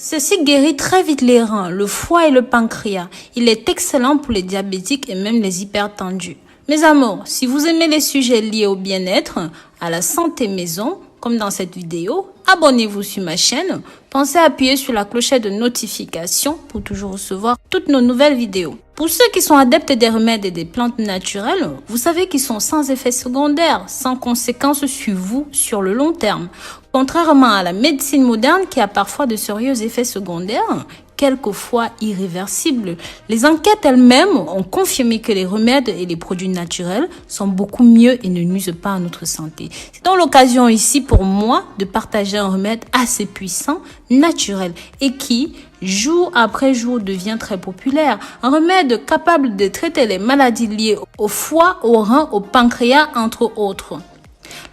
Ceci guérit très vite les reins, le foie et le pancréas. Il est excellent pour les diabétiques et même les hypertendus. Mes amours, si vous aimez les sujets liés au bien-être, à la santé maison, comme dans cette vidéo, abonnez-vous sur ma chaîne. Pensez à appuyer sur la clochette de notification pour toujours recevoir toutes nos nouvelles vidéos. Pour ceux qui sont adeptes des remèdes et des plantes naturelles, vous savez qu'ils sont sans effet secondaire, sans conséquences sur vous sur le long terme. Contrairement à la médecine moderne qui a parfois de sérieux effets secondaires, quelquefois irréversibles. Les enquêtes elles-mêmes ont confirmé que les remèdes et les produits naturels sont beaucoup mieux et ne nuisent pas à notre santé. C'est donc l'occasion ici pour moi de partager un remède assez puissant, naturel et qui, jour après jour, devient très populaire. Un remède capable de traiter les maladies liées au foie, au rein, au pancréas, entre autres.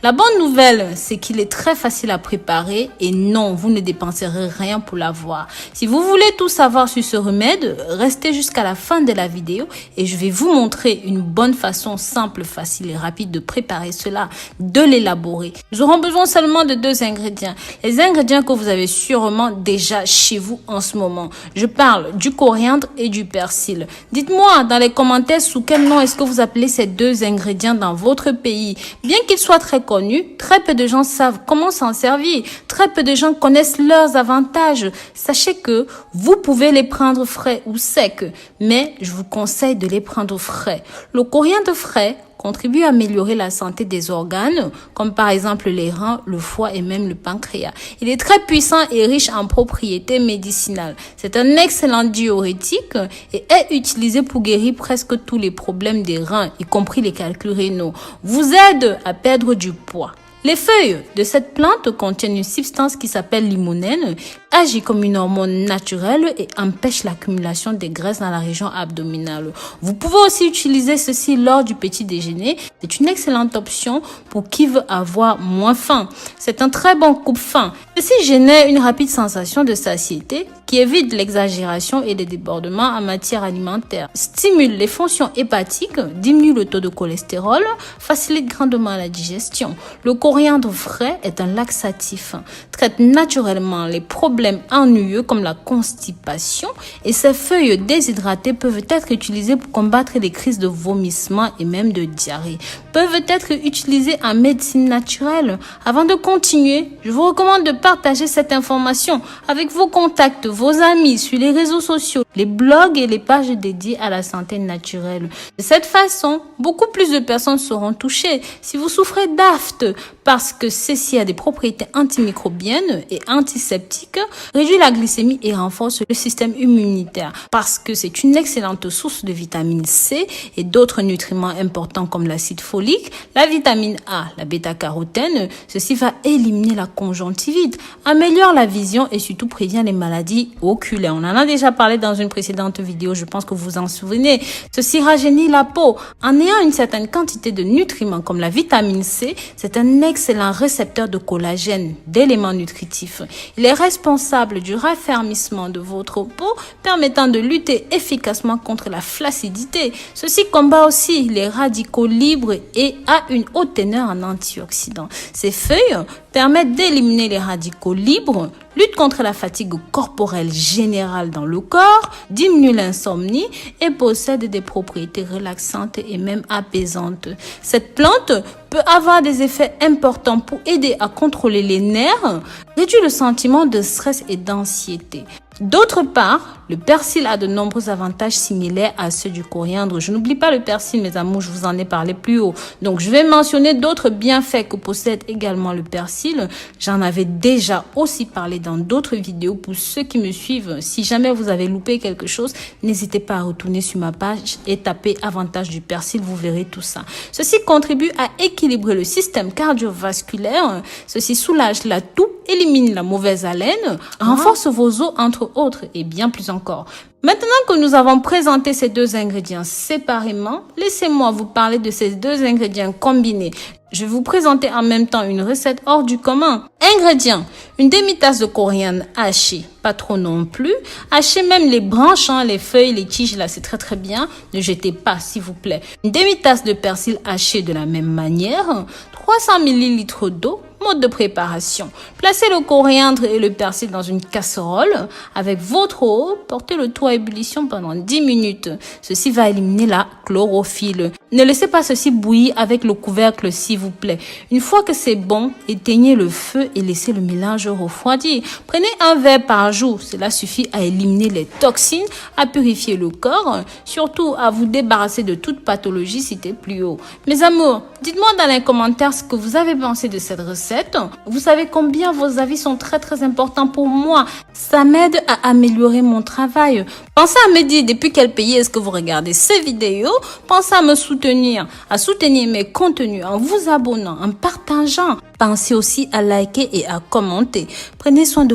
La bonne nouvelle, c'est qu'il est très facile à préparer et non, vous ne dépenserez rien pour l'avoir. Si vous voulez tout savoir sur ce remède, restez jusqu'à la fin de la vidéo et je vais vous montrer une bonne façon simple, facile et rapide de préparer cela, de l'élaborer. Nous aurons besoin seulement de 2 ingrédients. Les ingrédients que vous avez sûrement déjà chez vous en ce moment. Je parle du coriandre et du persil. Dites-moi dans les commentaires sous quel nom est-ce que vous appelez ces 2 ingrédients dans votre pays. Bien qu'ils soient très connus, très peu de gens savent comment s'en servir. Très peu de gens connaissent leurs avantages. Sachez que vous pouvez les prendre frais ou secs, mais je vous conseille de les prendre frais. Le coriandre frais contribue à améliorer la santé des organes, comme par exemple les reins, le foie et même le pancréas. Il est très puissant et riche en propriétés médicinales. C'est un excellent diurétique et est utilisé pour guérir presque tous les problèmes des reins, y compris les calculs rénaux. Vous aide à perdre du poids. Les feuilles de cette plante contiennent une substance qui s'appelle limonène, agit comme une hormone naturelle et empêche l'accumulation des graisses dans la région abdominale. Vous pouvez aussi utiliser ceci lors du petit déjeuner. C'est une excellente option pour qui veut avoir moins faim. C'est un très bon coupe-faim. Ceci génère une rapide sensation de satiété qui évite l'exagération et les débordements en matière alimentaire, stimule les fonctions hépatiques, diminue le taux de cholestérol, facilite grandement la digestion. Le coriandre frais est un laxatif, traite naturellement les problèmes ennuyeux comme la constipation et ses feuilles déshydratées peuvent être utilisées pour combattre les crises de vomissement et même de diarrhée. Peuvent être utilisées en médecine naturelle. Avant de continuer, je vous recommande de partager cette information avec vos contacts, vos amis sur les réseaux sociaux, les blogs et les pages dédiées à la santé naturelle. De cette façon, beaucoup plus de personnes seront touchées. Si vous souffrez d'aphte, parce que ceci a des propriétés antimicrobiennes et antiseptiques, réduit la glycémie et renforce le système immunitaire. Parce que c'est une excellente source de vitamine C et d'autres nutriments importants comme l'acide folique, la vitamine A, la bêta-carotène. Ceci va éliminer la conjonctivite, améliore la vision et surtout prévient les maladies oculaires. On en a déjà parlé dans une précédente vidéo, je pense que vous vous en souvenez. Ceci rajeunit la peau. En ayant une certaine quantité de nutriments comme la vitamine C, c'est un excellent récepteur de collagène, d'éléments nutritifs. Il est responsable du raffermissement de votre peau, permettant de lutter efficacement contre la flaccidité. Ceci combat aussi les radicaux libres et a une haute teneur en antioxydants. Ces feuilles permettent d'éliminer les radicaux libres, lutte contre la fatigue corporelle générale dans le corps, diminue l'insomnie et possède des propriétés relaxantes et même apaisantes. Cette plante peut avoir des effets importants pour aider à contrôler les nerfs, réduire le sentiment de stress et d'anxiété. D'autre part, le persil a de nombreux avantages similaires à ceux du coriandre. Je n'oublie pas le persil, mes amours, je vous en ai parlé plus haut. Donc, je vais mentionner d'autres bienfaits que possède également le persil. J'en avais déjà aussi parlé dans d'autres vidéos. Pour ceux qui me suivent, si jamais vous avez loupé quelque chose, n'hésitez pas à retourner sur ma page et taper avantages du persil, vous verrez tout ça. Ceci contribue à équilibrer le système cardiovasculaire. Ceci soulage la toux, élimine la mauvaise haleine, renforce vos os entre autres et bien plus encore. Maintenant que nous avons présenté ces 2 ingrédients séparément, laissez-moi vous parler de ces 2 ingrédients combinés. Je vais vous présenter en même temps une recette hors du commun. Ingrédients: une demi-tasse de coriandre haché, pas trop non plus. Hachez même les branches, les feuilles, les tiges, là c'est très bien. Ne jetez pas s'il vous plaît. Une demi-tasse de persil haché de la même manière. 300 ml d'eau. Mode de préparation. Placez le coriandre et le persil dans une casserole avec votre eau. Portez le tout à ébullition pendant 10 minutes. Ceci va éliminer la chlorophylle. Ne laissez pas ceci bouillir avec le couvercle s'il vous plaît. Une fois que c'est bon, éteignez le feu et laissez le mélange refroidir. Prenez un verre par jour. Cela suffit à éliminer les toxines, à purifier le corps, surtout à vous débarrasser de toute pathologie citée plus haut. Mes amours, dites-moi dans les commentaires ce que vous avez pensé de cette recette. Vous savez combien vos avis sont très importants pour moi. Ça m'aide à améliorer mon travail. Pensez à me dire depuis quel pays est-ce que vous regardez ces vidéos. Pensez à me soutenir, à soutenir mes contenus en vous abonnant, en partageant. Pensez aussi à liker et à commenter. Prenez soin de vous.